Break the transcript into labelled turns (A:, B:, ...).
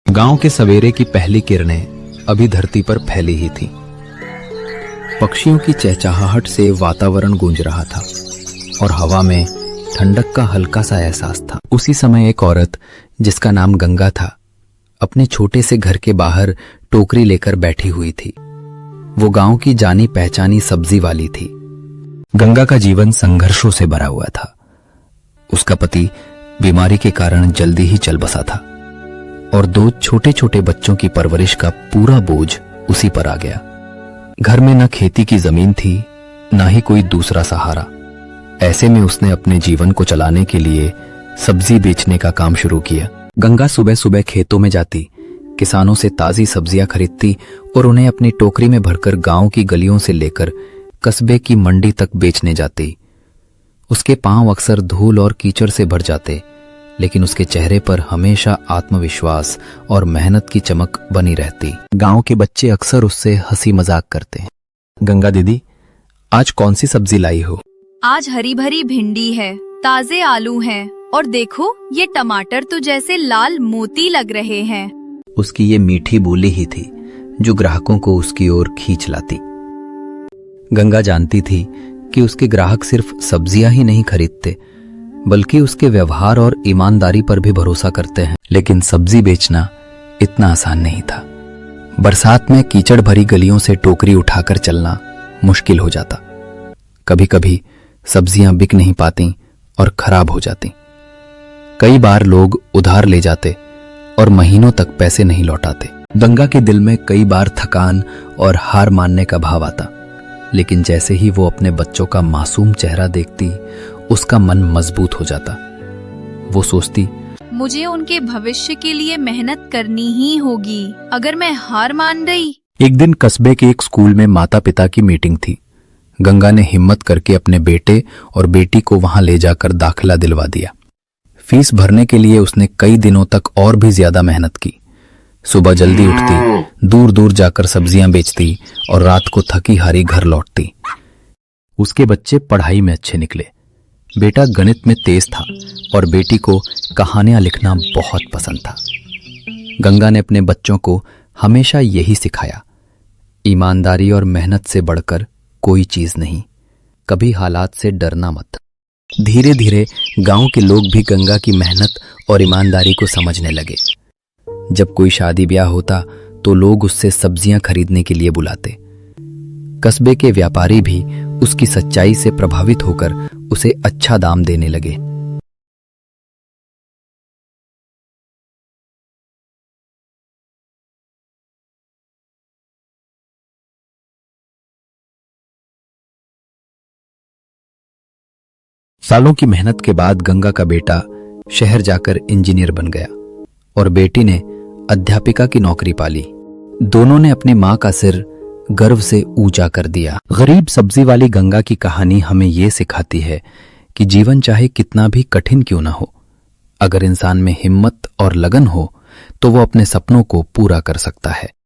A: गांव के सवेरे की पहली किरणें अभी धरती पर फैली ही थीं। पक्षियों की चहचहाहट से वातावरण गूंज रहा था और हवा में ठंडक का हल्का सा एहसास था। उसी समय एक औरत जिसका नाम गंगा था, अपने छोटे से घर के बाहर टोकरी लेकर बैठी हुई थी। वो गांव की जानी पहचानी सब्जी वाली थी। गंगा का जीवन संघर्षों से भरा हुआ था। उसका पति बीमारी के कारण जल्दी ही चल बसा था और 2 छोटे छोटे बच्चों की परवरिश का पूरा बोझ उसी पर आ गया। घर में न खेती की जमीन थी, न ही कोई दूसरा सहारा। ऐसे में उसने अपने जीवन को चलाने के लिए सब्जी बेचने का काम शुरू किया। गंगा सुबह सुबह खेतों में जाती, किसानों से ताजी सब्जियां खरीदती और उन्हें अपनी टोकरी में भरकर गांव की गलियों से लेकर कस्बे की मंडी तक बेचने जाती। उसके पांव अक्सर धूल और कीचड़ से भर जाते, लेकिन उसके चेहरे पर हमेशा आत्मविश्वास और मेहनत की चमक बनी रहती। गांव के बच्चे अक्सर उससे हंसी मजाक करते। गंगा दीदी, आज कौन सी सब्जी लाई हो?
B: आज हरी भरी भिंडी है, ताजे आलू हैं और देखो ये टमाटर तो जैसे लाल मोती लग रहे हैं।
A: उसकी ये मीठी बोली ही थी जो ग्राहकों को उसकी ओर खींच लाती। गंगा जानती थी कि उसके ग्राहक सिर्फ सब्जियां ही नहीं खरीदते, बल्कि उसके व्यवहार और ईमानदारी पर भी भरोसा करते हैं। लेकिन सब्जी बेचना इतना आसान नहीं था। बरसात में कीचड़ भरी गलियों से टोकरी उठाकर चलना मुश्किल हो जाता। कभी कभी सब्जियां बिक नहीं पाती और खराब हो जाती। कई बार लोग उधार ले जाते और महीनों तक पैसे नहीं लौटाते। गंगा के दिल में कई बार थकान और हार मानने का भाव आता, लेकिन जैसे ही वो अपने बच्चों का मासूम चेहरा देखती, उसका मन मजबूत हो जाता। वो सोचती,
B: मुझे उनके भविष्य के लिए मेहनत करनी ही होगी। अगर मैं हार मान गई।
A: एक दिन कस्बे के एक स्कूल में माता पिता की मीटिंग थी। गंगा ने हिम्मत करके अपने बेटे और बेटी को वहां ले जाकर दाखिला दिलवा दिया। फीस भरने के लिए उसने कई दिनों तक और भी ज्यादा मेहनत की। सुबह जल्दी उठती, दूर दूर जाकर सब्जियां बेचती और रात को थकी हारी घर लौटती। उसके बच्चे पढ़ाई में अच्छे निकले। बेटा गणित में तेज था और बेटी को कहानियां लिखना बहुत पसंद था। गंगा ने अपने बच्चों को हमेशा यही सिखाया, ईमानदारी और मेहनत से बढ़कर कोई चीज नहीं। कभी हालात से डरना मत। धीरे धीरे गांव के लोग भी गंगा की मेहनत और ईमानदारी को समझने लगे। जब कोई शादी ब्याह होता तो लोग उससे सब्जियां खरीदने के लिए बुलाते। कस्बे के व्यापारी भी उसकी सच्चाई से प्रभावित होकर उसे अच्छा दाम देने लगे। सालों की मेहनत के बाद गंगा का बेटा शहर जाकर इंजीनियर बन गया और बेटी ने अध्यापिका की नौकरी पाली। दोनों ने अपनी मां का सिर गर्व से ऊंचा कर दिया। गरीब सब्जी वाली गंगा की कहानी हमें ये सिखाती है कि जीवन चाहे कितना भी कठिन क्यों ना हो, अगर इंसान में हिम्मत और लगन हो तो वो अपने सपनों को पूरा कर सकता है।